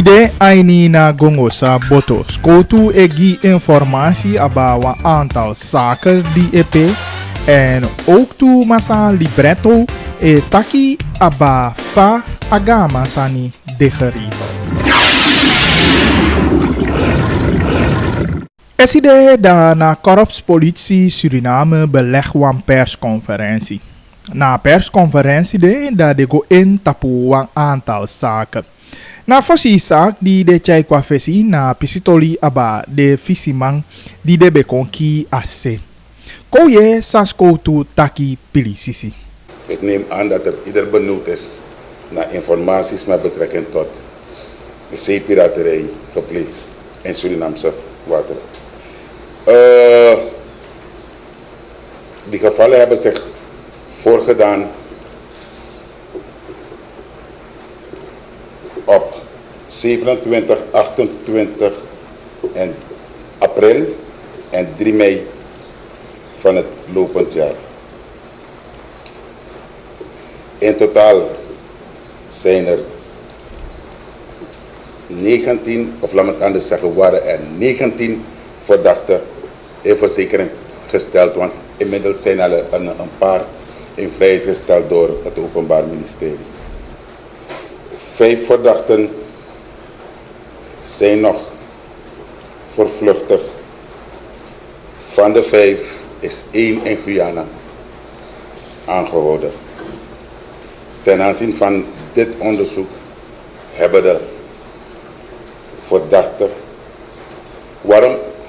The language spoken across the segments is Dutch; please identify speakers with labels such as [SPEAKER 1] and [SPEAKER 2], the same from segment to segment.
[SPEAKER 1] Kide aini na Gongosa Boto. Skotu egi informatie about een aantal zaken die EP en ook toe masa libretto e taki aba fa agama sani degerieven. Eside da na korpspolitie Suriname beleg wan persconferentie. Na persconferentie de da de go in tapu wan aantal zaken. Na fosi sak di de chai kwa fesi na pisitoli aba de fisimang di de bekonki ase. Koye sasko tu taki pilisisi.
[SPEAKER 2] Ik neem aan dat er ieder benieuwd is naar informaties met betrekking tot de zeepiraterij gepleegd in Surinaamse wateren. Die gevallen hebben zich voorgedaan op 27, 28 en april en 3 mei van het lopend jaar. In totaal zijn er 19, of laat me het anders zeggen, waren er 19 verdachten in verzekering gesteld, want inmiddels zijn er een paar in vrijheid gesteld door het Openbaar Ministerie. 5 verdachten zijn nog voortvluchtig. Van de 5 is 1 in Guyana aangehouden. Ten aanzien van dit onderzoek hebben de verdachten,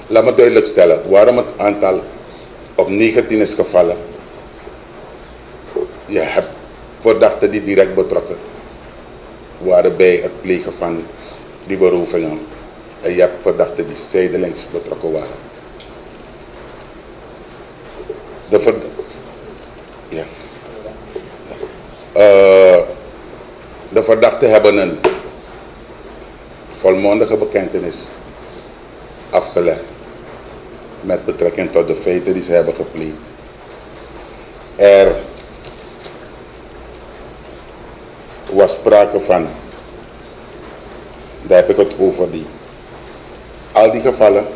[SPEAKER 2] laat me duidelijk stellen, waarom het aantal op 19 is gevallen. Je hebt verdachten die direct betrokken waren bij het plegen van die berovingen. En je hebt verdachten die zijdelings betrokken waren. De verdachten hebben een volmondige bekentenis afgelegd met betrekking tot de feiten die ze hebben gepleegd. Er was sprake van, daar heb ik het over al die gevallen,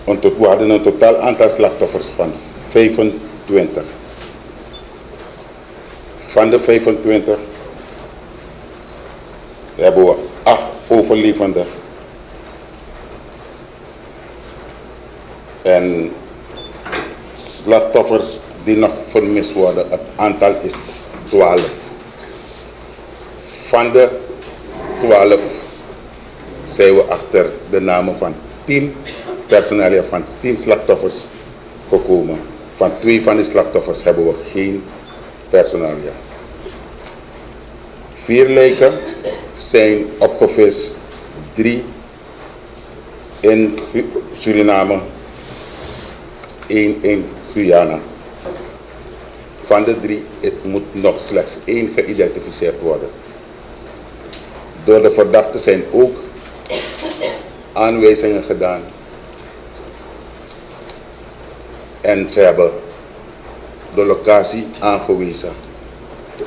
[SPEAKER 2] we hadden een totaal aantal slachtoffers van 25. Van de 25 hebben we 8 overlevenden en slachtoffers die nog vermist worden. Het aantal is 12. Van de 12 zijn we achter de namen van 10 personalia, van 10 slachtoffers gekomen. Van 2 van die slachtoffers hebben we geen personalia. 4 lijken zijn opgevist, 3 in Suriname, 1 in Guyana. Van de 3 moet nog slechts 1 geïdentificeerd worden. Door de verdachten zijn ook aanwijzingen gedaan. En ze hebben de locatie aangewezen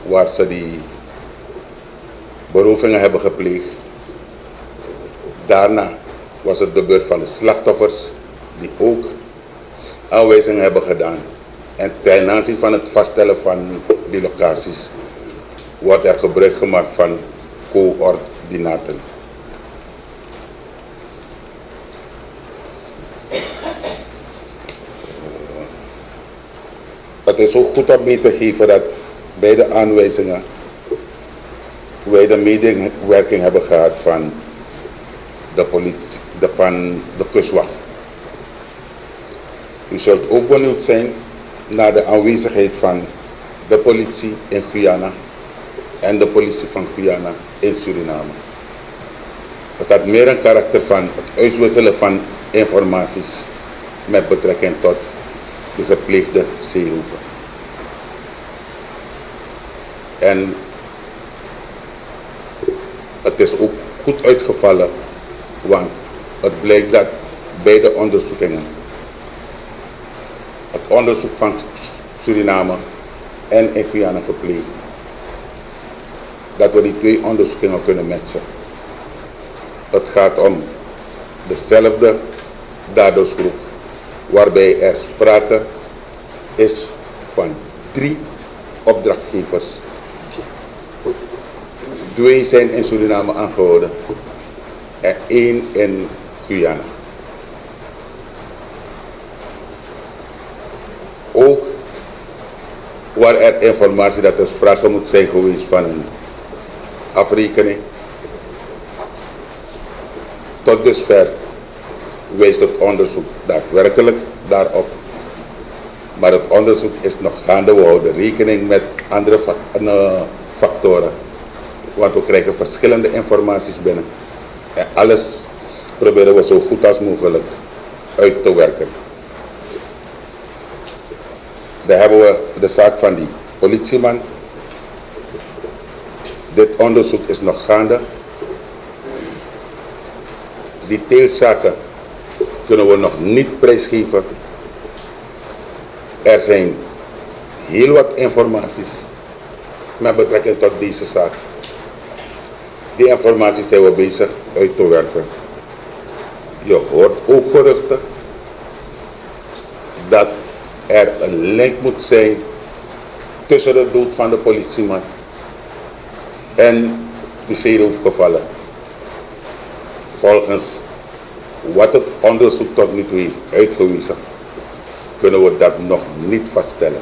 [SPEAKER 2] waar ze die berovingen hebben gepleegd. Daarna was het de beurt van de slachtoffers die ook aanwijzingen hebben gedaan. En ten aanzien van het vaststellen van die locaties wordt er gebruik gemaakt van coördinaten. Het is ook goed om mee te geven dat bij de aanwijzingen wij de medewerking hebben gehad van de politie, van de kustwacht. U zult ook benieuwd zijn naar de aanwezigheid van de politie in Guyana en de politie van Guyana in Suriname. Het had meer een karakter van het uitwisselen van informaties met betrekking tot de gepleegde zeeroeven. En het is ook goed uitgevallen, want het blijkt dat bij de onderzoekingen, het onderzoek van Suriname en in Guyana gepleegd, dat we die 2 onderzoekingen kunnen matchen. Het gaat om dezelfde dadersgroep, waarbij er sprake is van 3 opdrachtgevers. 2 zijn in Suriname aangehouden en 1 in Guyana. Ook waar er informatie dat er sprake moet zijn geweest van een afrekening. Tot dusver wijst het onderzoek daadwerkelijk daarop. Maar het onderzoek is nog gaande. We houden rekening met andere factoren. Want we krijgen verschillende informaties binnen. En alles proberen we zo goed als mogelijk uit te werken. Dan hebben we de zaak van die politieman. Dit onderzoek is nog gaande. Detailzaken kunnen we nog niet prijsgeven. Er zijn heel wat informaties met betrekking tot deze zaak. Die informatie zijn we bezig uit te werken. Je hoort ook geruchten dat er een link moet zijn tussen de dood van de politieman en de zeeroofgevallen. Volgens wat het onderzoek tot nu toe heeft uitgewezen, kunnen we dat nog niet vaststellen.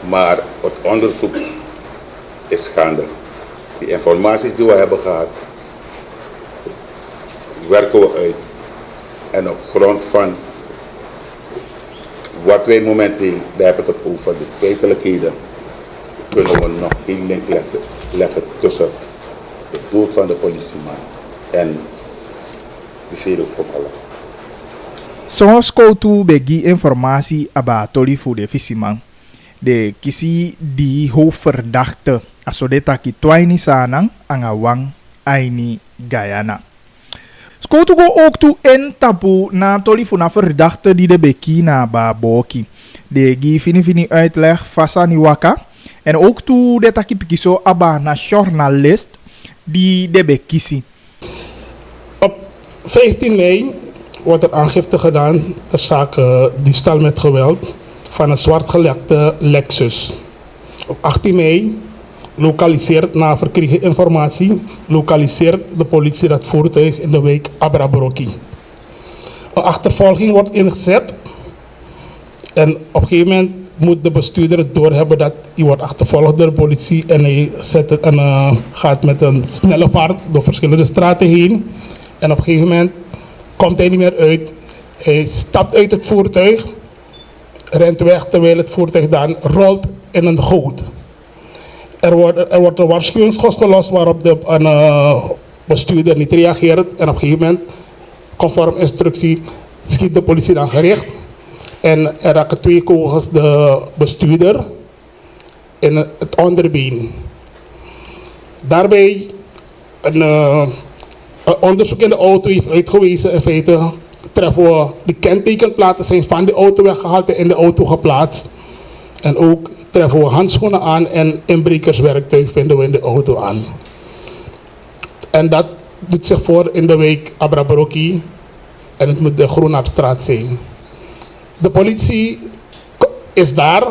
[SPEAKER 2] Maar het onderzoek is gaande. Die informaties die we hebben gehad, werken we uit. En op grond van wat wij momenteel, daar heb ik het over de feitelijkheden, kunnen we nog geen link leggen tussen de dood van de politieman en de zeeroofgevallen.
[SPEAKER 1] Soms koutu begi informatie abatoli voor de visiman. De kisi die hoofdverdachte asodeta ki twaini sanang angawang aini Guyana. Skoutu go ook toe in tapu na toli voor verdachte die de beki na baboki. De gi fini uitleg fasani waka. En ook toe de taki pikiso aba na journalist die de bekisi.
[SPEAKER 3] Op 15 mei wordt er aangifte gedaan ter zake diefstal met geweld van een zwartgelekte Lexus. Op 18 mei lokaliseert na verkregen informatie lokaliseert de politie dat voertuig in de wijk Abrabroki. Een achtervolging wordt ingezet en op een gegeven moment moet de bestuurder het doorhebben dat hij wordt achtervolgd door de politie en hij gaat met een snelle vaart door verschillende straten heen. En op een gegeven moment komt hij niet meer uit. Hij stapt uit het voertuig, rent weg terwijl het voertuig dan rolt in een goot. Er wordt een waarschuwingsschot gelost waarop de bestuurder niet reageert. En op een gegeven moment, conform instructie, schiet de politie dan gericht. En er raken 2 kogels de bestuurder in het onderbeen. Daarbij een onderzoek in de auto heeft uitgewezen, in feite treffen we de kentekenplaten zijn van de auto weggehaald en in de auto geplaatst. En ook treffen we handschoenen aan en inbrekerswerktuig vinden we in de auto aan. En dat doet zich voor in de wijk Abrabroki en het moet de Groenhartstraat zijn. De politie is daar,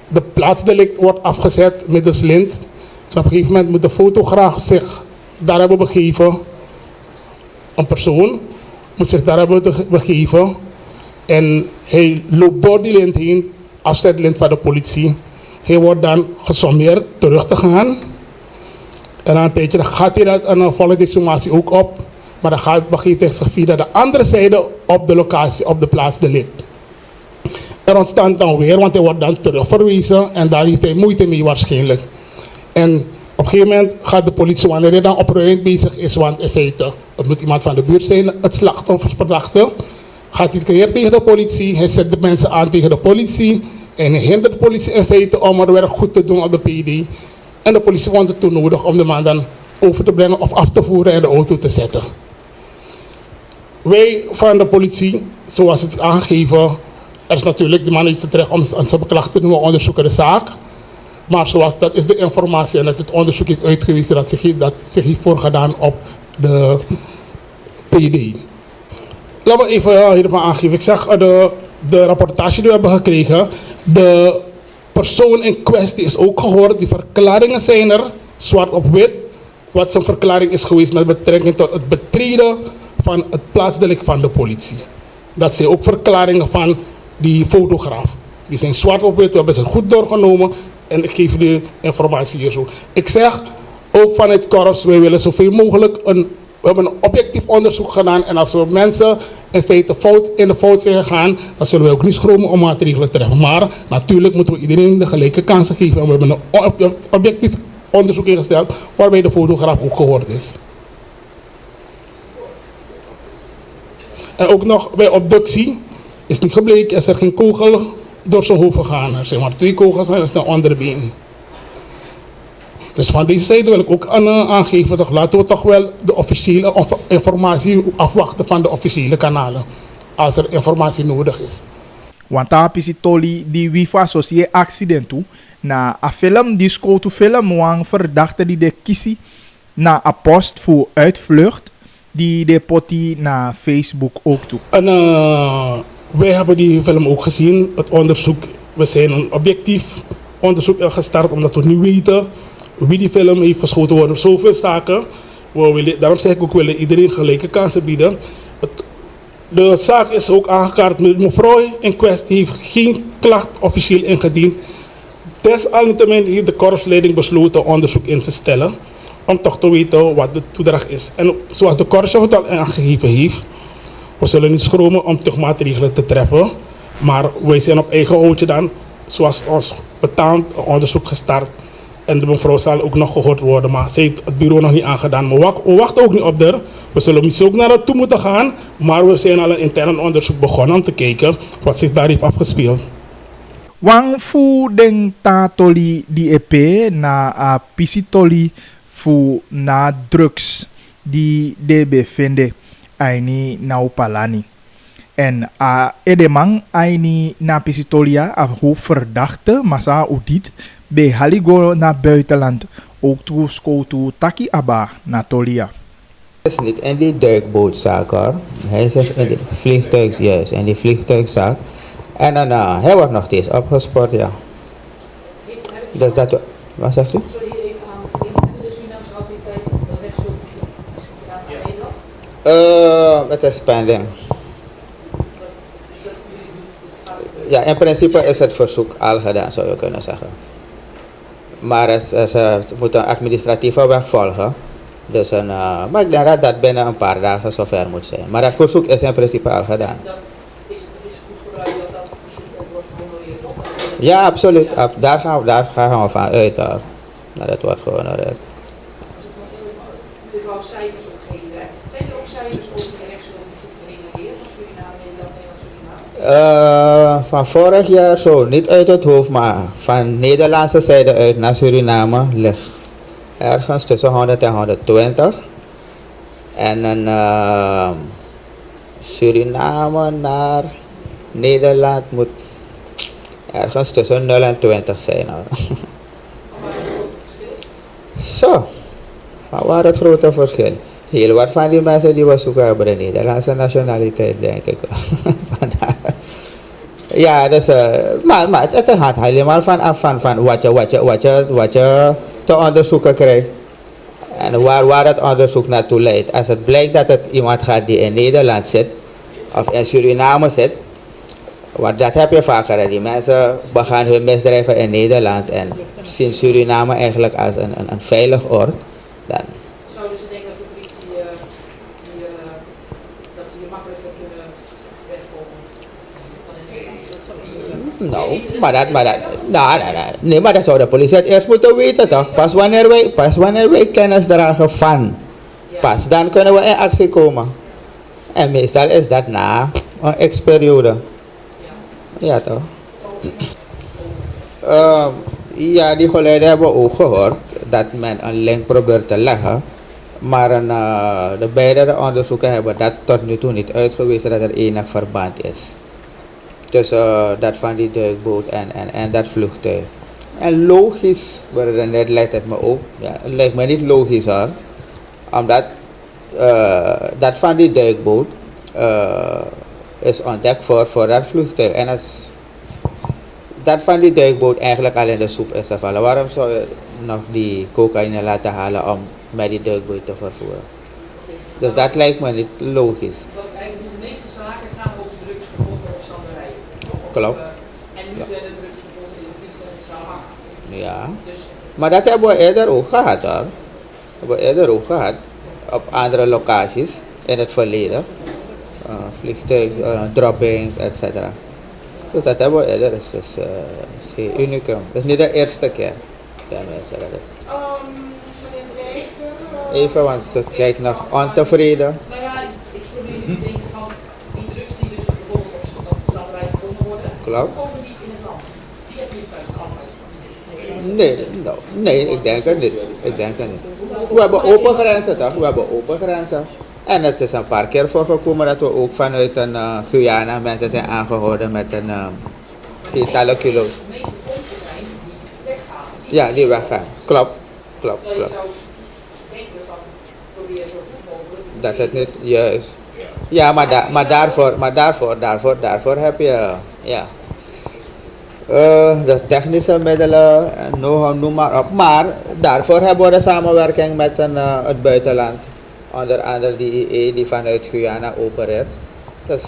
[SPEAKER 3] de plaatsdelict wordt afgezet middels lint. En op een gegeven moment moet de fotograaf zich daar hebben begeven. Een persoon moet zich daar hebben begeven. En hij loopt door die lint heen, afzetlint van de politie. Hij wordt dan gesommeerd terug te gaan. En na een tijdje gaat hij dat, en dan volgt de sommatie ook op. Maar dan begeeft hij zich via de andere zijde op de locatie, op de plaatsdelict. Er ontstaat dan weer, want hij wordt dan terugverwezen en daar heeft hij moeite mee waarschijnlijk. En op een gegeven moment gaat de politie, wanneer hij dan opruimend bezig is, want in feite, het moet iemand van de buurt zijn, het slachtofferverdachte, gaat hij keer tegen de politie, hij zet de mensen aan tegen de politie en hij hindert de politie in feite om het werk goed te doen op de PD. En de politie vond het toen nodig om de man dan over te brengen of af te voeren en de auto te zetten. Wij van de politie, zoals het aangegeven, er is natuurlijk, de man is terecht om zijn beklacht te doen, we onderzoeken de zaak. Maar zoals dat is de informatie en dat het onderzoek heeft uitgewezen dat zich heeft voorgedaan op de PD. Laten we even hiervan aangeven. Ik zeg, de rapportage die we hebben gekregen, de persoon in kwestie is ook gehoord. Die verklaringen zijn er, zwart op wit, wat zijn verklaring is geweest met betrekking tot het betreden van het plaatsdelict van de politie. Dat zijn ook verklaringen van die fotograaf. Die zijn zwart op wit, we hebben ze goed doorgenomen en ik geef de informatie hier zo. Ik zeg ook vanuit Korps, wij willen zoveel mogelijk we hebben een objectief onderzoek gedaan en als we mensen in feite in de fout zijn gegaan, dan zullen we ook niet schromen om maatregelen te treffen. Maar natuurlijk moeten we iedereen de gelijke kansen geven en we hebben een objectief onderzoek ingesteld waarbij de fotograaf ook gehoord is. En ook nog bij obductie is niet gebleken, is er geen kogel door zijn hoofd gegaan. Er zijn maar 2 kogels en er is een onderbeen. Dus van deze zijde wil ik ook aangeven, toch, laten we toch wel de officiële informatie afwachten van de officiële kanalen. Als er informatie nodig is.
[SPEAKER 1] Want daar is die wifi associé accident toe. Na een film die scoort film wang verdachte die de kiesie na een post voor uitvlucht die de potie na Facebook ook toe.
[SPEAKER 3] En wij hebben die film ook gezien. Het onderzoek, we zijn een objectief onderzoek gestart omdat we niet weten wie die film heeft geschoten worden. Zoveel zaken. Daarom zeg ik ook, we willen iedereen gelijke kansen bieden. De zaak is ook aangekaart. Mevrouw in kwestie heeft geen klacht officieel ingediend. Desalniettemin heeft de korpsleiding besloten onderzoek in te stellen. Om toch te weten wat de toedracht is. En zoals de korpschef het al aangegeven heeft. We zullen niet schromen om toch maatregelen te treffen. Maar wij zijn op eigen houtje dan. Zoals ons betaald onderzoek gestart. En de mevrouw zal ook nog gehoord worden, maar ze heeft het bureau nog niet aangedaan. Maar we wachten ook niet op haar. We zullen misschien ook naar haar toe moeten gaan, maar we zijn al een intern onderzoek begonnen om te kijken wat zich daar heeft afgespeeld.
[SPEAKER 1] Wang fu den tatoli die EP na a pisitoli fu na drugs die de bevinden aini na upalani. En a edemang aini na pisitolia af hoe verdachte masa udit bij Haligo naar buitenland ook toe skotu taki aba na tolia.
[SPEAKER 4] Het is niet in die duikbootzaak hoor. Hij zegt in die vliegtuig, juist, in die vliegtuigzaak. En dan, hij wordt nog steeds opgespoord, ja. Dus dat, wat zegt u? Met de spending. Ja, in principe is het verzoek al gedaan, zou je kunnen zeggen. Maar ze moeten een administratieve weg volgen. Dus maar ik denk dat dat binnen een paar dagen zover moet zijn. Maar dat verzoek is in principe al gedaan.
[SPEAKER 5] Het is goed gebruikt dat dat verzoek ook wordt gehonoreerd, toch?
[SPEAKER 4] Ja, absoluut. Daar gaan we van uit hoor. Dat het wordt gehonoreerd.
[SPEAKER 5] U wou cijfers opgeven, hè? Zijn er ook cijfers over de rechtsonderzoek gereageerd van Suriname, Nederland en Suriname?
[SPEAKER 4] Van vorig jaar zo, niet uit het hoofd, maar van Nederlandse zijde uit naar Suriname ligt ergens tussen 100 en 120. En een Suriname naar Nederland moet ergens tussen 0 en 20 zijn. Zo, waar het grote verschil? Heel wat van die mensen die we zoeken hebben de Nederlandse nationaliteit, denk ik. Ja, dus, maar het gaat helemaal van wat je te onderzoeken krijgt. En waar het onderzoek naartoe leidt. Als het blijkt dat het iemand gaat die in Nederland zit, of in Suriname zit, want dat heb je vaker. Die mensen begaan hun misdrijven in Nederland en zien Suriname eigenlijk als een veilig oord. Dan
[SPEAKER 5] Zouden ze denken dat de politie dat ze hier makkelijker kunnen wegkomen dan in Nederland?
[SPEAKER 4] maar dat zou de politie het eerst moeten weten toch? Pas wanneer wij kennis dragen van, pas dan kunnen we in actie komen. En meestal is dat na een x-periode. Ja toch? Ja, die geluiden hebben we ook gehoord dat men een link probeert te leggen. Maar de beide onderzoeken hebben dat tot nu toe niet uitgewezen dat er enig verband is. Tussen dat van die duikboot en dat vliegtuig. En logisch, net lijkt het me ook. Ja, het lijkt me niet logisch hoor. Omdat dat van die duikboot is ontdekt voor dat vliegtuig. En als dat van die duikboot eigenlijk al in de soep is gevallen, waarom zou je nog die cocaïne laten halen om met die duikboot te vervoeren? Dus dat lijkt me niet logisch.
[SPEAKER 5] Want eigenlijk de meeste zaken gaan over drugsgevonden of opstanderij.
[SPEAKER 4] Klopt.
[SPEAKER 5] En niet werden drugsgevonden in de vliegtuig.
[SPEAKER 4] Ja. Maar dat hebben we eerder ook gehad hoor. Hebben we eerder ook gehad. Op andere locaties in het verleden. Vliegtuig, droppings, etc. Dus dat hebben we eerder. Dat is heel unicum. Dat is niet de eerste keer. Tenminste, dat het. Even, want ze kijkt nog ontevreden.
[SPEAKER 5] Nou ja, ik probeer te denken van die drugs die dus bijvoorbeeld op opstanderij gevonden worden.
[SPEAKER 4] Klopt.
[SPEAKER 5] Komen die in het land? Die heb je bij de
[SPEAKER 4] Nee, ik denk het niet. Ik denk het niet. We hebben open grenzen toch? We hebben open grenzen. En het is een paar keer voorgekomen dat we ook vanuit een Guyana mensen zijn aangehouden met een tientallen kilo's.
[SPEAKER 5] De meeste pompen zijn die weggaan.
[SPEAKER 4] Ja, die weggaan. Klopt.
[SPEAKER 5] Je zou denken van probeer zo goed mogelijk.
[SPEAKER 4] Dat het niet juist. Ja, daarvoor heb je ja. De technische middelen, noem maar op. Maar daarvoor hebben we de samenwerking met het buitenland. Onder andere die IE die vanuit Guyana opereert. Dus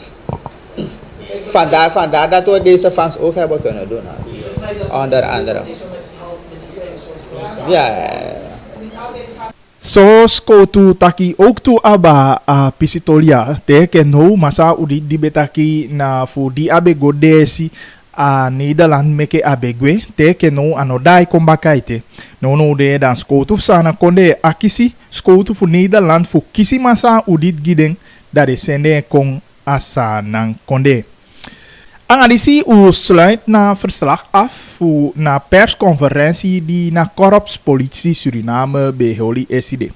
[SPEAKER 4] vandaar dat we deze vangst ook hebben kunnen doen. Onder andere. Ja.
[SPEAKER 1] So skotu taki ook tu aba a pisitolia te ken no masa udi di betaki na fu di abe godesi a Nederland meke abegwe te ken no anodai kombakaite no de dan skotu sana konde akisi skotu fu Nederland fu kisi masa udi giden dat de sende kon asa nan konde. Analisi sluit na verslag af na persconferentie die na korpspolitie Suriname beholi eside.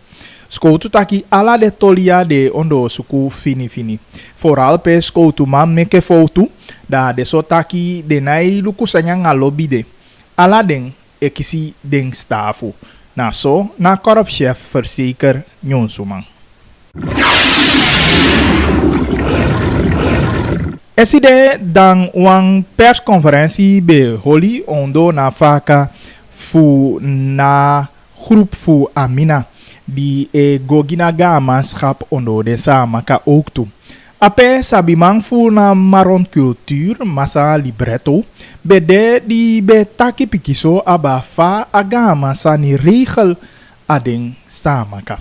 [SPEAKER 1] Skoutu taki ala de tolia de ondo suku fini. Vooral pe skoutu man meke foto da de sotaki de nai lukusanya ngalobi de. Ala den ekisi den stafu. Na so na korpschef verzeker Nyonsuman. Eside dan wang persconferentie be holi ondo na faka fu na groep fu Amina di gogina gamanschap ondo de sama ka ook toe. Ape sabimang fu na maron cultuur masa libretto bede di betaki pikiso aba fa agama sani regel ading sama ka.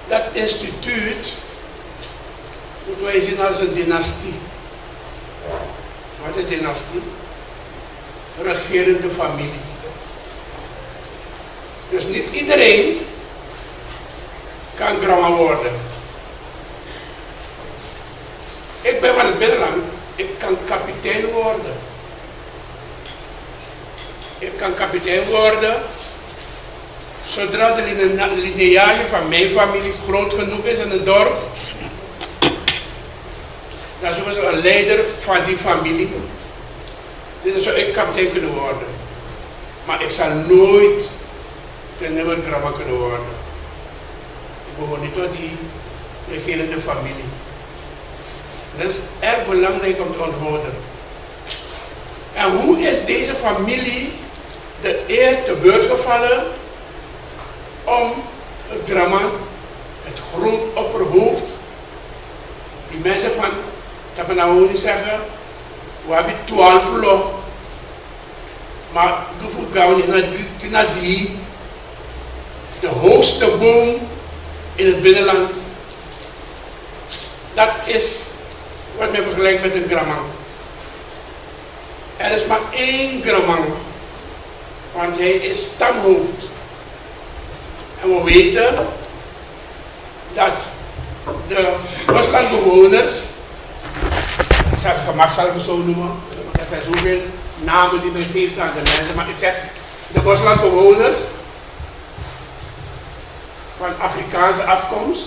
[SPEAKER 6] Dat instituut moeten wij zien als een dynastie. Wat is dynastie? Regerende familie. Dus niet iedereen kan grandma worden. Ik ben van het binnenland. Ik kan kapitein worden. Ik kan kapitein worden zodra de lineage van mijn familie groot genoeg is in het dorp. Dan zullen ze een leider van die familie. Dus zou ik kapitein kunnen worden. Maar ik zal nooit ten nummer grandma kunnen worden. Ik behoor niet tot die regerende familie. Dat is erg belangrijk om te onthouden. En hoe is deze familie de eer te beurt gevallen om het grandma, het groot opperhoofd, die mensen van dat we nou niet zeggen, we hebben 12 log, maar we gaan niet naar die, de hoogste boom in het binnenland. Dat is wat men vergelijkt met een grandma. Er is maar één grandma, want hij is stamhoofd. En we weten dat de Boslandbewoners, zelfs gemak zal ik het zo noemen, er zijn zoveel namen die men geeft aan de mensen, maar ik zeg de Boslandbewoners van Afrikaanse afkomst,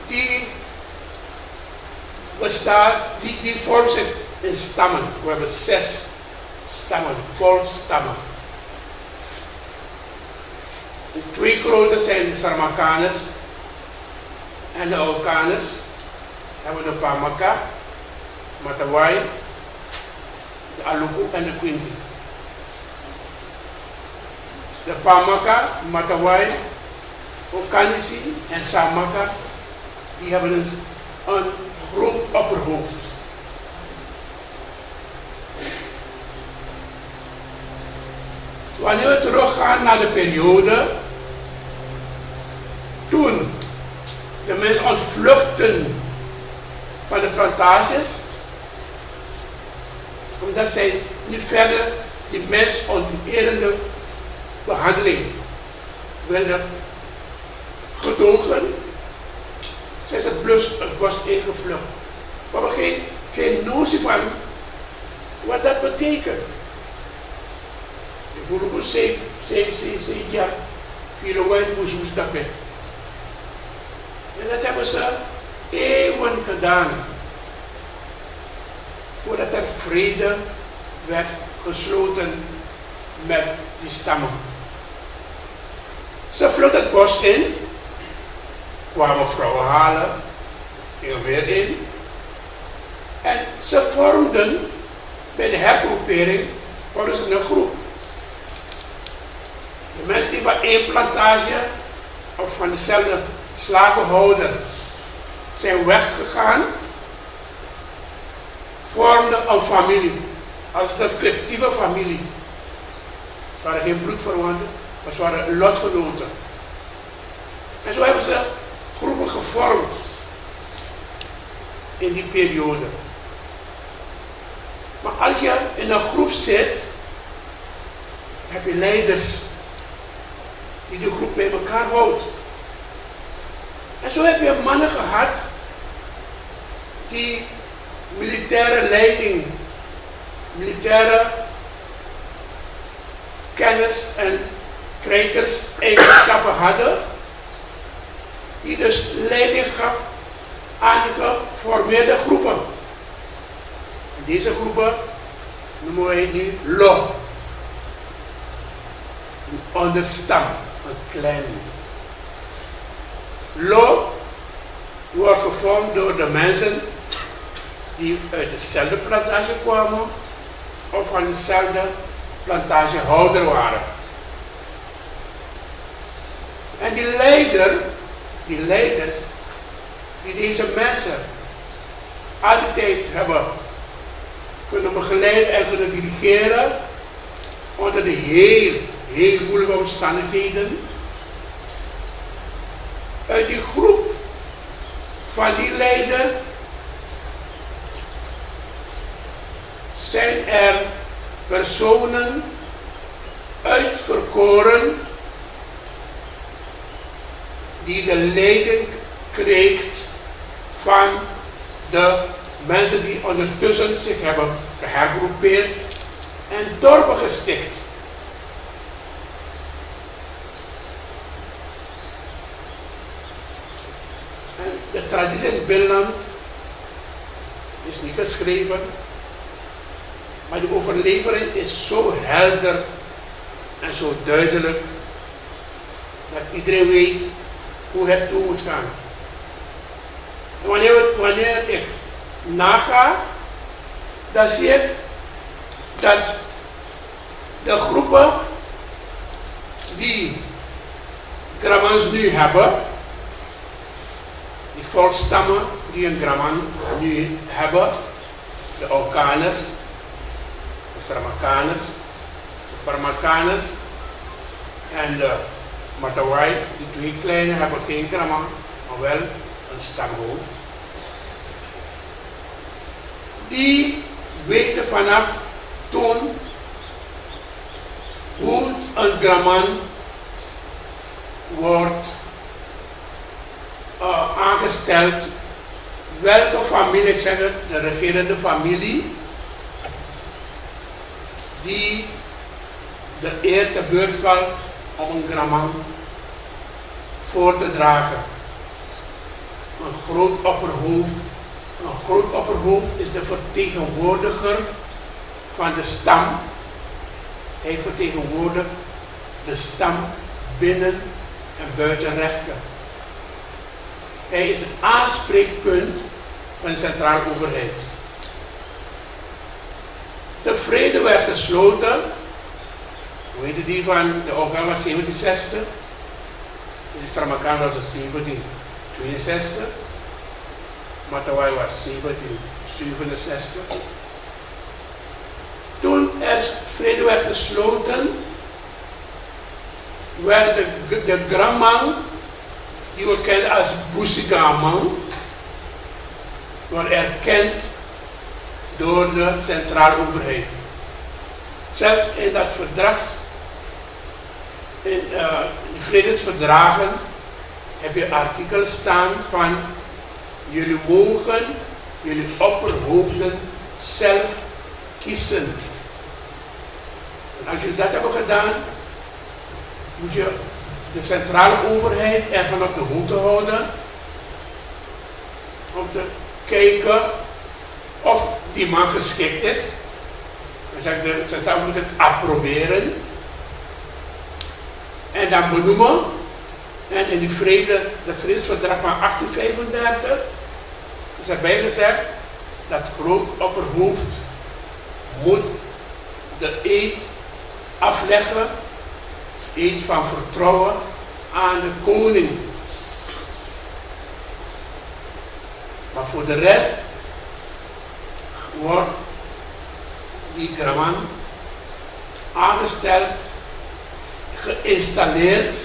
[SPEAKER 6] die vormen zich in stammen. We hebben 6 stammen, volkstammen. De twee grote zijn de Sarmakaners en de Aukaners. Dan hebben we de Pamaka, Matawai, de Aluku en de Quinti. De Pamaka, Matawai, Okanisi en Samaka, die hebben dus een groot opperhoofd. Wanneer we teruggaan naar de periode toen de mensen ontvluchten van de plantages, omdat zij niet verder die mensonterende behandeling werden gedogen, zijn ze het bos ingevlucht. We hebben geen notie van wat dat betekent. Ik voel me ja, en dat hebben ze eeuwen gedaan voordat er vrede werd gesloten met die stammen. Ze vluchtten het bos in, kwamen vrouwen halen, gingen weer in en ze vormden bij de hergroepering een groep. De mensen die bij één plantage of van dezelfde slavenhouder zijn weggegaan, vormden een familie. Als een fictieve familie. Het waren geen bloedverwanten, maar ze waren lotgenoten. En zo hebben ze groepen gevormd in die periode. Maar als je in een groep zit, heb je leiders die de groep bij elkaar houdt. En zo heb je mannen gehad die militaire leiding, militaire kennis en krijgerseigenschappen hadden, die dus leiding gaf aan die geformeerde groepen. En deze groepen noemen wij nu Lo. Een onderstam, een klein. Lo wordt gevormd door de mensen die uit dezelfde plantage kwamen of van dezelfde plantagehouder waren. En die leiders die deze mensen al die tijd hebben kunnen begeleiden en kunnen dirigeren onder de heel moeilijke omstandigheden. Uit die groep van die leiders zijn er personen uitverkoren die de leiding krijgt van de mensen die ondertussen zich hebben gehergroepeerd en dorpen gesticht. En de traditie in Binnenland is niet geschreven, maar de overlevering is zo helder en zo duidelijk dat iedereen weet hoe het toe moet gaan. En wanneer ik naga, dan zie ik dat de groepen die Gramans nu hebben, die volkstammen die een Graman nu hebben, de Aukaners, de Sarmakaners, de Parmakaners en de Matawai, die twee kleine hebben geen Graman, maar wel een stamhoofd. Die weten vanaf toen hoe een Graman wordt aangesteld, welke familie, ik zeg het, de regerende familie, die de eer te beurt valt om een Graman voor te dragen. Een groot opperhoofd. Een groot opperhoofd is de vertegenwoordiger van de stam. Hij vertegenwoordigt de stam binnen- en buitenrechten. Hij is het aanspreekpunt van de centrale overheid. De vrede werd gesloten, hoe heette die van de orgaan was 1760, de Stramakan was het 1762, Matawai was 1767. Toen er vrede werd gesloten, werd de Gramman, die we kennen als Busigaman, wordt erkend door de centrale overheid. Zelfs in dat verdrag, in de vredesverdragen, heb je artikels staan van jullie mogen jullie opperhoofden zelf kiezen. En als jullie dat hebben gedaan, moet je de centrale overheid ervan op de hoogte houden om te kijken of die man geschikt is. Dan zegt de centrale moet het approberen en dan benoemen. En in het vredesverdrag van 1835 is erbij gezegd dat het groot opperhoofd moet de eed afleggen, eed van vertrouwen aan de koning. Maar voor de rest wordt die Gramman aangesteld, geïnstalleerd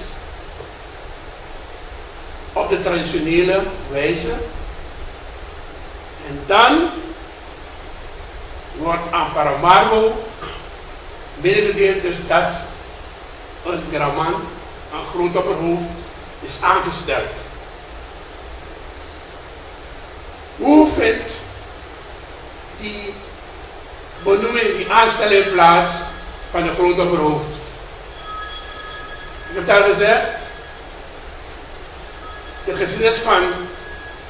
[SPEAKER 6] op de traditionele wijze. En dan wordt aan Paramaribo medegedeeld dus dat een Gramman, een groot opperhoofd, is aangesteld. Hoe vindt die benoeming, die aanstelling plaats van de groot opperhoofd? Ik heb daar gezegd, de geschiedenis van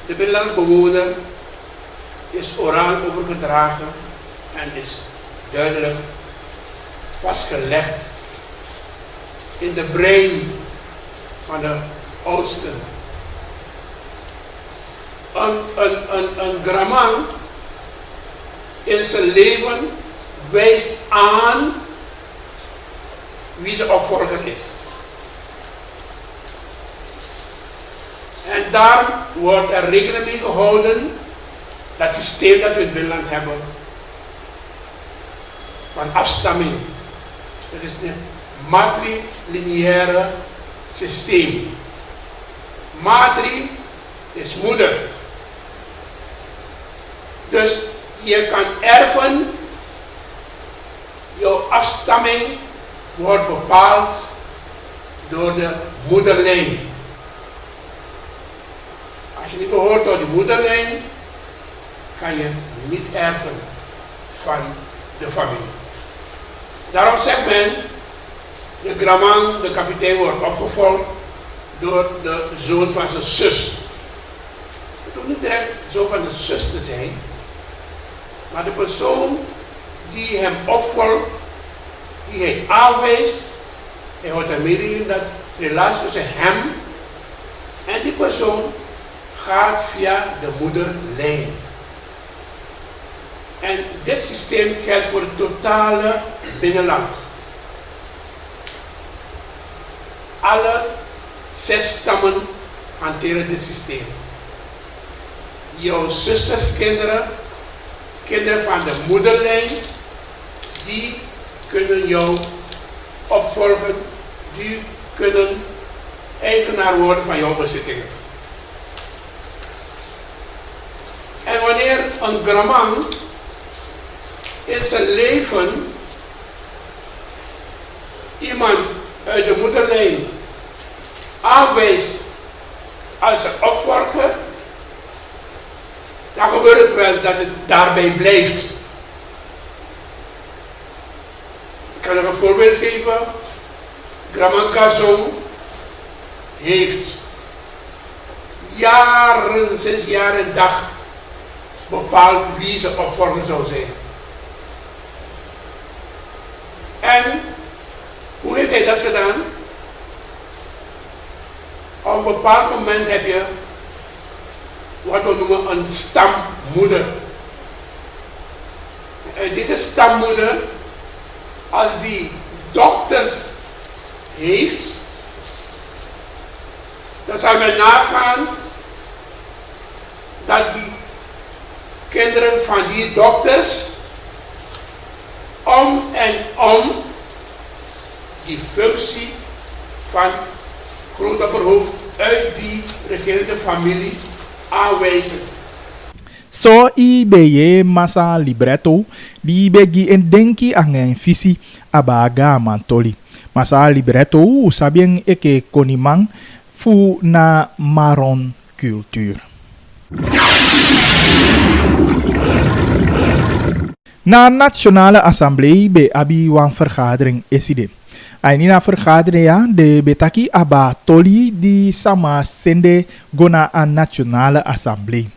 [SPEAKER 6] de binnenlandse bewoner is oraal overgedragen en is duidelijk vastgelegd in de brein van de oudsten. Een Gramman in zijn leven wijst aan wie zijn opvolger is. En daarom wordt er rekening mee gehouden dat systeem dat we in het binnenland hebben van afstamming. Dat is het matrilineaire systeem. Matri is moeder. Dus je kan erven, jouw afstamming wordt bepaald door de moederlijn. Als je niet behoort tot die moederlijn, kan je niet erven van de familie. Daarom zegt men, de Gramman, de kapitein, wordt opgevolgd door de zoon van zijn zus. Het hoeft niet direct zoon van de zus te zijn, maar de persoon die hem opvolgt, die hij aanwijst, hij houdt er mee dat de relatie tussen hem en die persoon gaat via de moederlijn. En dit systeem geldt voor het totale binnenland. Alle 6 stammen hanteren dit systeem. Jouw zusterskinderen, kinderen van de moederlijn, die kunnen jou opvolgen, die kunnen eigenaar worden van jouw bezittingen. En wanneer een Gramman in zijn leven iemand uit de moederlijn aanwijst als zijn opvolger, dan gebeurt het wel dat het daarbij blijft. Ik kan nog een voorbeeld geven. Gramman Kazong heeft jaren, sinds jaar en dag, bepaald wie zijn opvolger zou zijn. En hoe heeft hij dat gedaan? Op een bepaald moment heb je wat we noemen een stammoeder. Deze stammoeder, als die dokters heeft, dan zal men nagaan dat die kinderen van die dokters om en om die functie van grootopperhoofd uit die regerende familie aanwijzen.
[SPEAKER 1] So IBE masa libretto di begi en denki ang visi abaga mantoli. Masa libretto usabien eke konimang fu na maron cultuur. Na Nationale Assemblée be abi wan vergadering eside. Ainina vergadering ya de betaki aba toli di sama sende gona a Nationale Assemblée.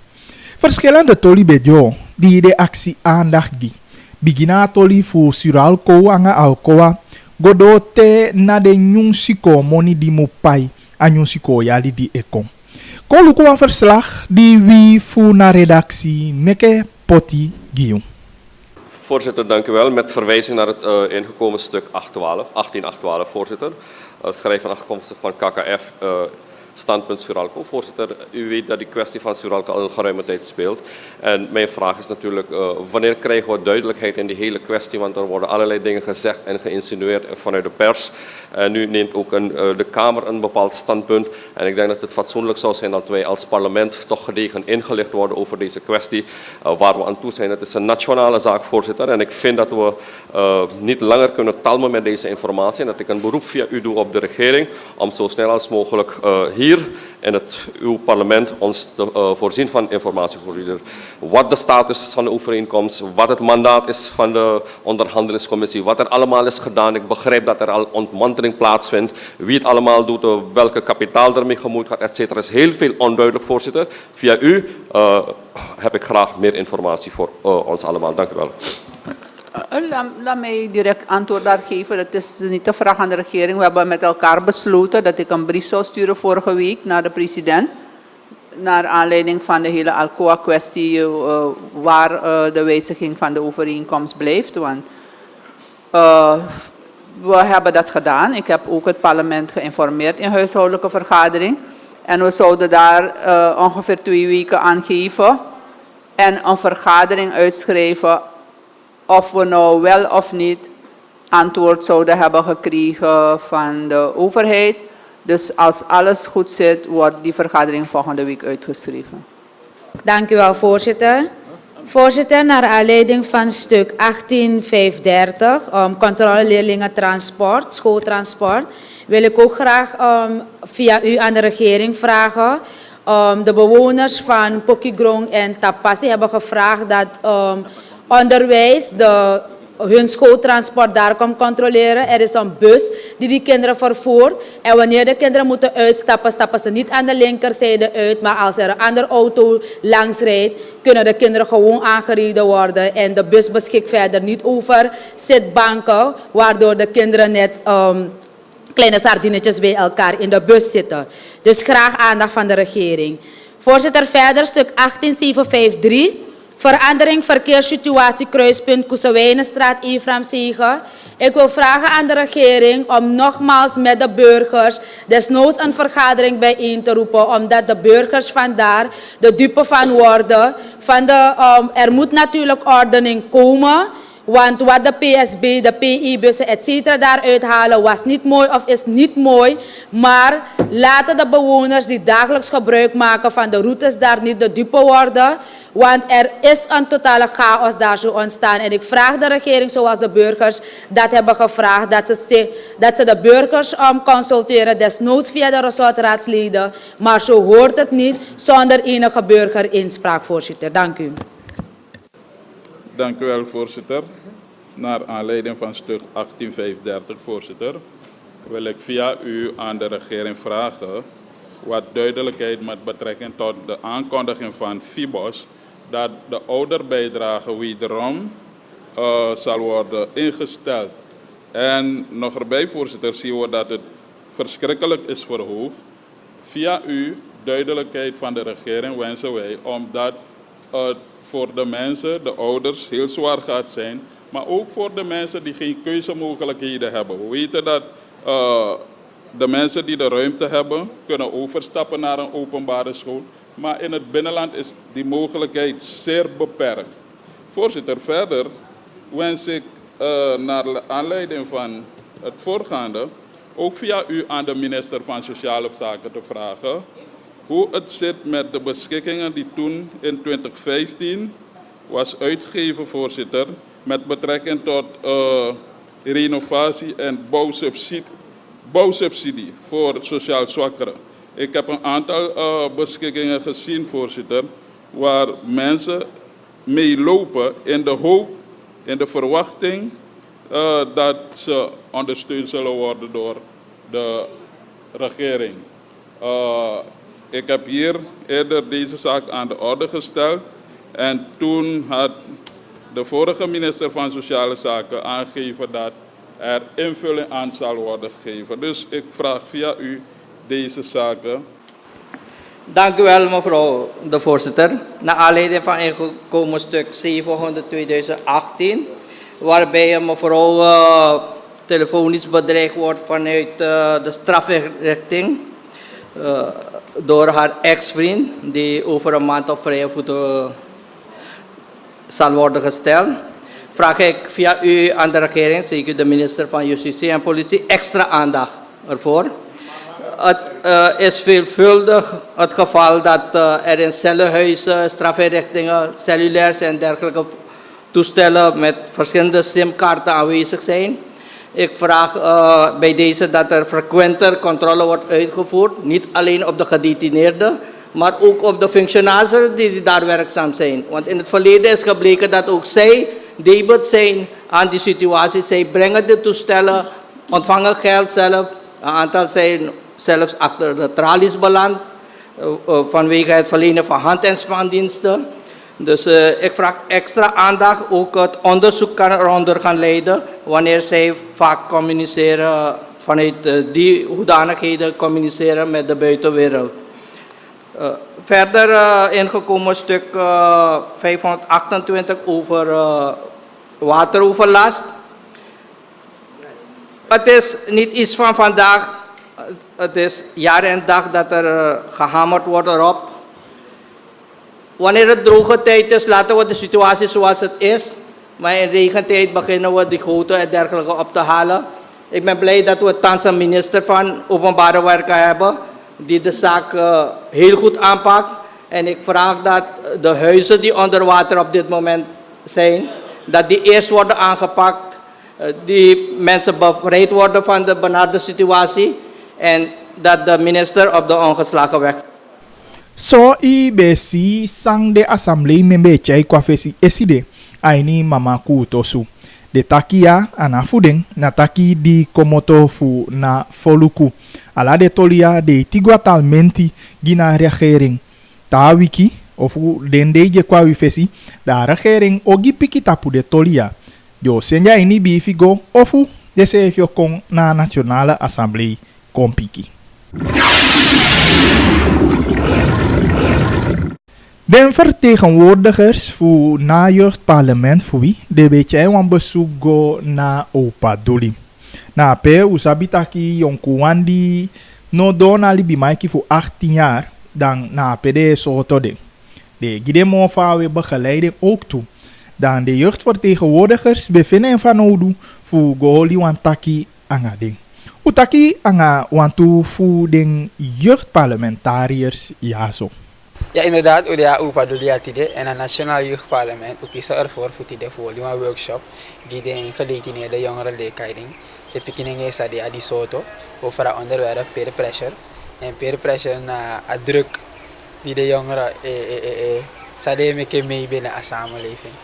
[SPEAKER 1] Verschillende toli bejo die de actie aandacht gi. Bigina toli fu suralko anga alkoa godo te na de nyung siko moni di mupai a nyung siko yali di ekon. Koluku een verslag die wie fu na redactie meke poti giu.
[SPEAKER 7] Voorzitter, dank u wel. Met verwijzing naar het ingekomen stuk 18.8.12, voorzitter. Schrijven afkomstig van KKF, standpunt Suralco. Voorzitter, u weet dat die kwestie van Suralco al een geruime tijd speelt. En mijn vraag is natuurlijk, wanneer krijgen we duidelijkheid in die hele kwestie? Want er worden allerlei dingen gezegd en geïnsinueerd vanuit de pers. En nu neemt ook de Kamer een bepaald standpunt. En ik denk dat het fatsoenlijk zou zijn dat wij als parlement toch gedegen ingelicht worden over deze kwestie. Waar we aan toe zijn. Het is een nationale zaak, voorzitter. En ik vind dat we niet langer kunnen talmen met deze informatie. En dat ik een beroep via u doe op de regering. Om zo snel als mogelijk hier in uw parlement ons te voorzien van informatie, voorzitter. Wat de status is van de overeenkomst, wat het mandaat is van de onderhandelingscommissie, wat er allemaal is gedaan. Ik begrijp dat er al ontmanteling plaatsvindt, wie het allemaal doet, welke kapitaal ermee gemoeid gaat, etc. Er is heel veel onduidelijk, voorzitter. Via u heb ik graag meer informatie voor ons allemaal. Dank u wel.
[SPEAKER 8] Laat mij direct antwoord daar geven. Dat is niet de vraag aan de regering. We hebben met elkaar besloten dat ik een brief zou sturen vorige week naar de president. Naar aanleiding van de hele Alcoa-kwestie, waar de wijziging van de overeenkomst blijft. Want we hebben dat gedaan. Ik heb ook het parlement geïnformeerd in huishoudelijke vergadering. En we zouden daar ongeveer 2 weken aan geven. En een vergadering uitschrijven of we nou wel of niet antwoord zouden hebben gekregen van de overheid. Dus als alles goed zit, wordt die vergadering volgende week uitgeschreven.
[SPEAKER 9] Dank u wel, voorzitter. Voorzitter, naar aanleiding van stuk 18.530, controle leerlingentransport, schooltransport, wil ik ook graag via u aan de regering vragen. De bewoners van Pokigrong en Tapassi hebben gevraagd dat onderwijs hun schooltransport daar komt controleren. Er is een bus die kinderen vervoert. En wanneer de kinderen moeten uitstappen, stappen ze niet aan de linkerzijde uit. Maar als er een andere auto langs rijdt, kunnen de kinderen gewoon aangereden worden. En de bus beschikt verder niet over zitbanken, waardoor de kinderen net kleine sardinetjes bij elkaar in de bus zitten. Dus graag aandacht van de regering. Voorzitter, verder stuk 18.753. Verandering verkeerssituatie kruispunt Koesewijnenstraat, Ephraimzege. Ik wil vragen aan de regering om nogmaals met de burgers desnoods een vergadering bijeen te roepen. Omdat de burgers vandaar de dupe van worden. Er moet natuurlijk ordening komen. Want wat de PSB, de PI-bussen, etc. daaruit halen was niet mooi of is niet mooi. Maar laten de bewoners die dagelijks gebruik maken van de routes daar niet de dupe worden. Want er is een totale chaos daar zo ontstaan. En ik vraag de regering zoals de burgers dat hebben gevraagd. Dat ze de burgers consulteren, desnoods via de resortraadsleden. Maar zo hoort het niet zonder enige burgerinspraak, voorzitter. Dank u.
[SPEAKER 10] Dank u wel, voorzitter. Naar aanleiding van stuk 18.530, voorzitter, wil ik via u aan de regering vragen wat duidelijkheid met betrekking tot de aankondiging van FIBOS dat de ouderbijdrage wederom zal worden ingesteld. En nog erbij, voorzitter, zien we dat het verschrikkelijk is verhoogd. Via u, duidelijkheid van de regering, wensen wij omdat het voor de mensen, de ouders, heel zwaar gaat zijn. Maar ook voor de mensen die geen keuzemogelijkheden hebben. We weten dat de mensen die de ruimte hebben, kunnen overstappen naar een openbare school. Maar in het binnenland is die mogelijkheid zeer beperkt. Voorzitter, verder wens ik naar aanleiding van het voorgaande ook via u aan de minister van Sociale Zaken te vragen hoe het zit met de beschikkingen die toen in 2015 was uitgegeven, voorzitter, met betrekking tot renovatie en bouwsubsidie voor sociaal zwakkeren. Ik heb een aantal beschikkingen gezien, voorzitter, waar mensen mee lopen in de hoop, in de verwachting dat ze ondersteund zullen worden door de regering. Ik heb hier eerder deze zaak aan de orde gesteld en toen had de vorige minister van Sociale Zaken aangegeven dat er invulling aan zal worden gegeven. Dus ik vraag via u deze zaken.
[SPEAKER 11] Dank u wel, mevrouw de voorzitter. Naar aanleiding van ingekomen stuk 700-2018, waarbij mevrouw telefonisch bedreigd wordt vanuit de strafrichting door haar ex-vriend, die over een maand op vrije voeten zal worden gesteld, vraag ik via u aan de regering, zeker de minister van Justitie en Politie, extra aandacht ervoor. Het is veelvuldig het geval dat er in cellenhuizen, strafinrichtingen, cellulairs en dergelijke toestellen met verschillende simkaarten aanwezig zijn. Ik vraag bij deze dat er frequenter controle wordt uitgevoerd, niet alleen op de gedetineerden, maar ook op de functionarissen die daar werkzaam zijn. Want in het verleden is gebleken dat ook zij debet zijn aan die situatie. Zij brengen de toestellen, ontvangen geld zelf. Een aantal zijn zelfs achter de tralies beland vanwege het verlenen van hand- en spandiensten. Dus ik vraag extra aandacht. Ook het onderzoek kan eronder gaan leiden wanneer zij vaak communiceren, vanuit die hoedanigheden communiceren met de buitenwereld. Verder ingekomen stuk 528 over wateroverlast. Het is niet iets van vandaag. Het is jaar en dag dat er gehamerd wordt erop. Wanneer het droge tijd is, laten we de situatie zoals het is. Maar in regentijd beginnen we die goten en dergelijke op te halen. Ik ben blij dat we thans een minister van Openbare Werken hebben die de zaak heel goed aanpakt. En ik vraag dat de huizen die onder water op dit moment zijn, dat die eerst worden aangepakt. Die mensen bevrijd worden van de benarde situatie. En dat de minister op de ongeslagen weg.
[SPEAKER 1] So i besi sang de assemblee membeche kwa fesi eside aini mama kutosu. De takia ana fudeng na taki di komoto fu na foluku. Ala de tolia de tiguatalmenti gina regering. Ta wiki ofu dendeje kwa wifesi da regering ogi piki tapu de tolia. Jo senja ini bifigo ofu de sefio kong na nationale assemblee kompiki. De vertegenwoordigers voor najeugdparlement voor wie de beetje een bezoek go na opa doli. Na pe usabitaki yonkuandi no dona libi maiki voor 18 jaar dan na pd soto de. De gidemo we begeleiding ook toe. Dan de jeugdvertegenwoordigers bevinden van oudu voor goholi wantaki angading. Utaki anga wantu voor den jeugdparlementariërs jaso.
[SPEAKER 12] Ja, inderdaad, Udia Opa Dolia Tide en het Nationaal Jeugdparlement kiezen ervoor voor een workshop die de gedetineerde jongeren leerkijning. De beginning is dat die soto over het onderwerp peer pressure. En peer pressure na het druk die de jongeren mee binnen de samenleving.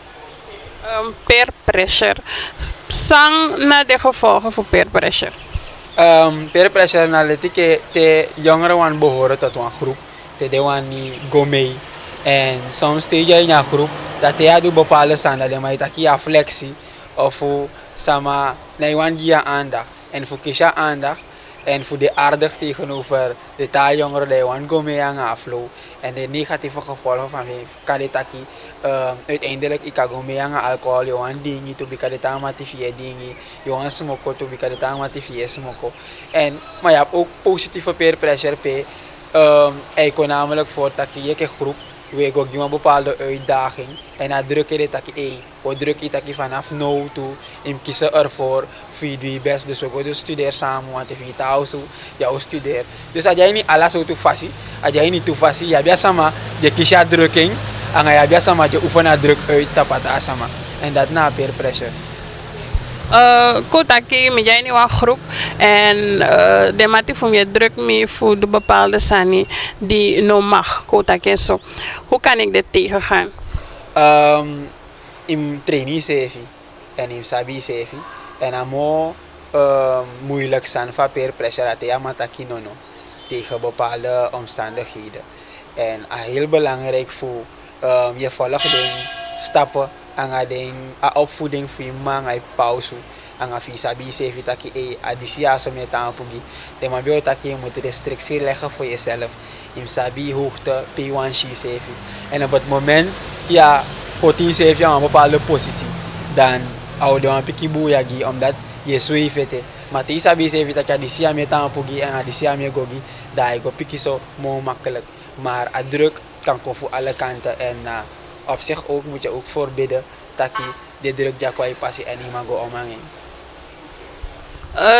[SPEAKER 13] Peer pressure. Sang na de gevolgen voor peer pressure.
[SPEAKER 12] Peer pressure na de jongeren want behoren tot een groep. De wan niet go mee. En soms stage je in een groep dat je doet bepaalde standaarden, maar je tak je flexie of sama na iwan dia aandacht. En voor kies aandacht En voor de aardig tegenover de taaljongeren die want go mee aan aflo. En de negatieve gevolgen van kan dit taki uiteindelijk ik ga mee aan alcohol, je want dingen to bika de tamatifie dingen, je want smoko to bika de tamatifie smoko. En maar je hebt ook positieve peer pressure pe namelijk voor taki je groep we go een bepaalde uitdaging en dan druk je dit taki we druk je taki vanaf nu toe in kiezen ervoor voor je best dus we gaan studeren samen want if je thuis jou studeert dus als jij niet alles zo toefasie als jij niet toefasie je hebt sama je kies je drukking en je hebt sama je oefenen druk uit tapata sama en dat na peer pressure.
[SPEAKER 13] Kotaki, met jij een groep en de mate van je druk mee voor de bepaalde sani die no mag, kotaki zo. Hoe kan ik dit tegengaan?
[SPEAKER 12] In training sevi en in sabi sevi en amo moeilijk zijn van peer pressure dat je mataki no tegen bepaalde omstandigheden. En heel belangrijk voor je volgt de stappen en de opvoeding voor je man en pauze. En als je sabi sevi taki adisia zo met aanpugi, de mabio taki moet restrictie leggen voor jezelf. In sabi hoogte P1 sevi. En op het moment ja potin sevi aan een bepaalde positie, dan oude een piki boeiyagi omdat je zweeft. Maar die sabi sevi taki adisia met aanpugi en adisia met gogi, daar ik op piki zo mo makkelijk. Maar a druk kan komen voor alle kanten en op zich ook moet je ook voorbidden dat de druk jakwai passie en iemand go omhanging.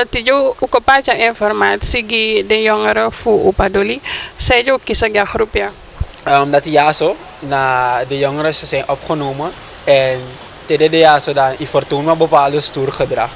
[SPEAKER 13] Tijo ukopacha informatie die de jongeren voor upadoli, zij je ook kiezen ja groepje.
[SPEAKER 12] Dat ja zo, na de jongeren zijn opgenomen en tijdens de ja zo dan vertonen bepaalde stoergedrag.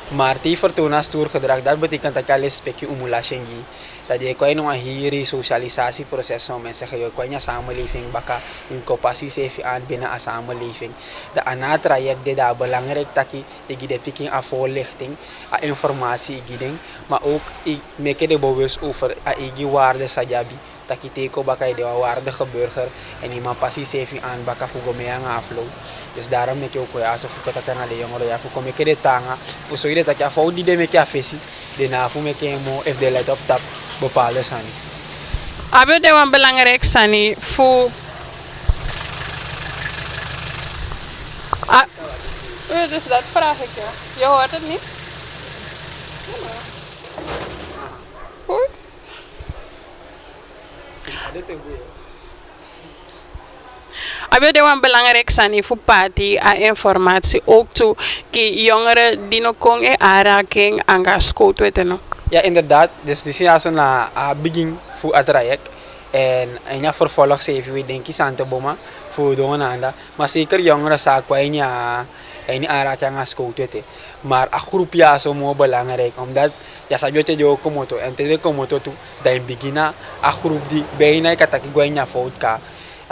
[SPEAKER 12] Maar die vertonen stoergedrag dat betekent dat je alles spekje umulashengi. Dat je kan nog een socialisatieproces om mensen zeggen je kan je samenleving baka in compassie zeven aan binnen een samenleving. De ana traject die daar belangrijk dat je de picking aan voorlichting, aan informatie giving, maar ook ik maak je bewust over je waarde sajabi. Dat je teko baka je de waardige burger en iemand passie zeven aan baka voor mee aan afloop. Dus daarom maak je ook ja zo voor dat naar de jongeren ja voor kom ik de tanga voor zo je dat je voor die de make je visie de na voor make je mo if de let op tap bepaalde sani.
[SPEAKER 13] Hebben de een belangrijk sani voor dus dat vraag ik je. Je hoort het niet? Hoe? Hebben de een belangrijk sani voor party en informatie ook toe die jongeren die nog komen aanraking aan gaan schoot weten.
[SPEAKER 12] Ja, inderdaad. Dus die zijn zo na begin voor het traject. En ja, vervolgens even we denken aan te bomen voor de anda. Maar zeker jongeren zaken en aanraking aan schoot weten. Maar een groep ja zo mooi belangrijk. Omdat ja, sabi je ook komoto. En te de komoto toe, dat in beginnen een groep die bijna kataki goeie fout ka.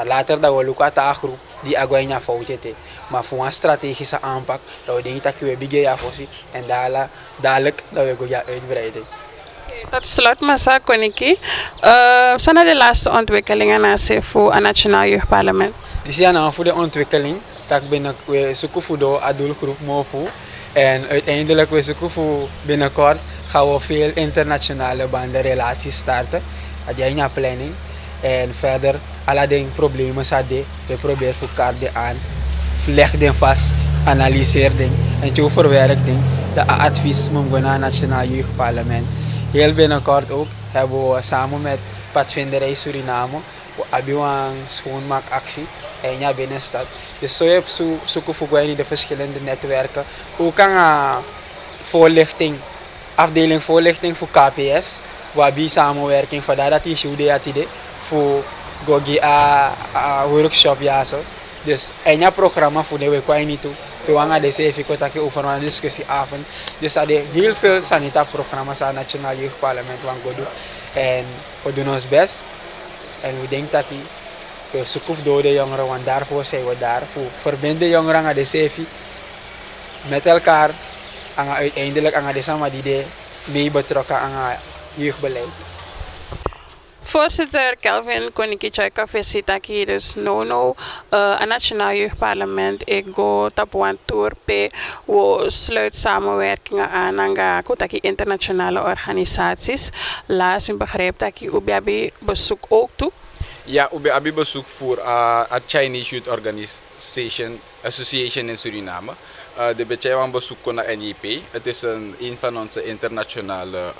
[SPEAKER 12] Later dat we ook uit een groep die agoeie fout heeft. Maar voor een strategische aanpak, dat we denken dat we beginnen voorzien en dadelijk dat we gaan uitbreiden.
[SPEAKER 13] Tot slot, Massa Koniki, zijn de laatste ontwikkelingen naar voor het Nationaal Jeugdparlement?
[SPEAKER 12] Die zijn voor de ontwikkeling, dat we zoeken voor de adultgroep MOFU. En uiteindelijk we zoeken voor binnenkort gaan we veel internationale bandenrelaties starten. Dat is een planning. En verder, alle dingen problemen zijn we proberen voor elkaar aan. Leg dingen vast, analyseer dingen en je verwerkt dingen. De advies van het Nationaal Jeugdparlement. Heel binnenkort ook hebben we samen met Padvinderij Suriname een schoonmaakactie in de binnenstad. Dus zo heb je zoeken voor de verschillende netwerken. Ook een voorlichting, afdeling voorlichting voor KPS, waar we samenwerking voor dat is voor gogi workshop ja zo. Dus en ja programma voor de week niet toe. We gaan de CV kort over een discussieavond. Dus er zijn heel veel sanitaprogramma's aan het Nationaal Jeugdparlement van Godu. En we doen ons best. En we denken dat we zoeken door de jongeren, want daarvoor zijn we daar. Voor verbinden jongeren aan de CV met elkaar. En uiteindelijk aan de samen die mee betrokken aan het jeugdbeleid.
[SPEAKER 13] Voorzitter Kelvin Konikichaka Vesitaki, dus Nono, een Nationaal Jeugdparlement, ik go tapuan tourpe, we sluit samenwerkingen aan anga kutaki internationale organisaties. Laat me begrijpen dat je ubi bezoek ook toe.
[SPEAKER 14] Ja, we hebben bezoek voor het Chinese Youth Association in Suriname. De beetje bezoek naar NJP. Het is een van onze internationale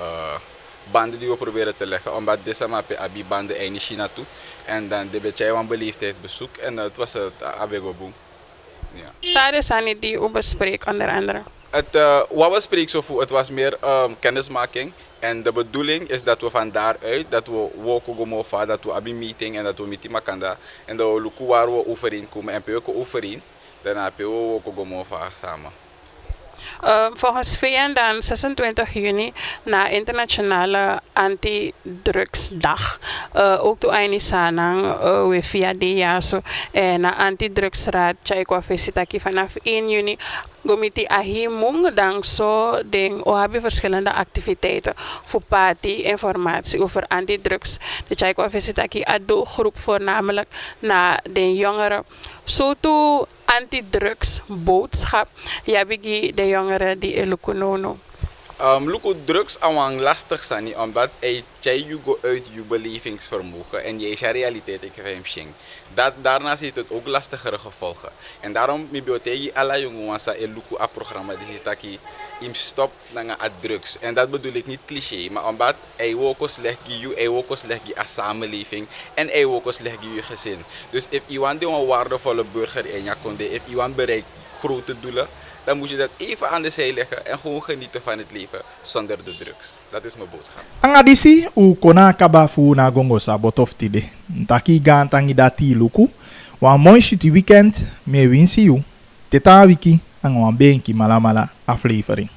[SPEAKER 14] banden die we proberen te leggen. Omdat deze map hebben banden in China toe. En dan de beetje beleefdheidsbezoek. En het was het Abego-boom. Ja.
[SPEAKER 13] Daar is aan die u bespreekt onder andere.
[SPEAKER 14] Wat we spreken zo voor, het was meer kennismaking. En de bedoeling is dat we van daaruit, dat we wokogomofa, dat we hebben meeting en dat we meeting makanda. En dat we lukken waar we overeenkomen en we overeen. Dan hebben we wokogomofa samen.
[SPEAKER 13] Volgens VN dan 26 juni na internationale antidrugsdag. Ook to aini sanang we via dia so na antidrugsraad chaikwa fesitaki vanaf 1 juni gomiti ahimung dan so ding o hebben verschillende activiteiten voor party informatie over antidrugs. De chaikwa fesitaki ado groep voornamelijk naar de jongeren. Zo to antidrugs boodschap. Ja, bigi de jongeren die elukunono.
[SPEAKER 14] Luku drugs aan lastig zijn, omdat je go uit je belevingsvermogen en je realiteit ik vind. Daarna zit het ook lastigere gevolgen. En daarom bibliotheek alle jongens een luku programma die zit aquí im stop naar drugs. En dat bedoel ik niet cliché, maar omdat hij wokos legt je, hij wokos legt je als samenleving en hij wokos legt je gezin. Dus if je want een waardevolle burger in je konde, if je want bereikt grote doelen, dan moet je dat even aan de zij leggen en gewoon genieten van het leven zonder de drugs. Dat is mijn boodschap.
[SPEAKER 1] Angadisi u kona kabafu na Gongosa Boto tide. Taki gantangi dati luku. Wa mooi shiti weekend me winsi u. Teta wiki ang wan benki malamala aflevering.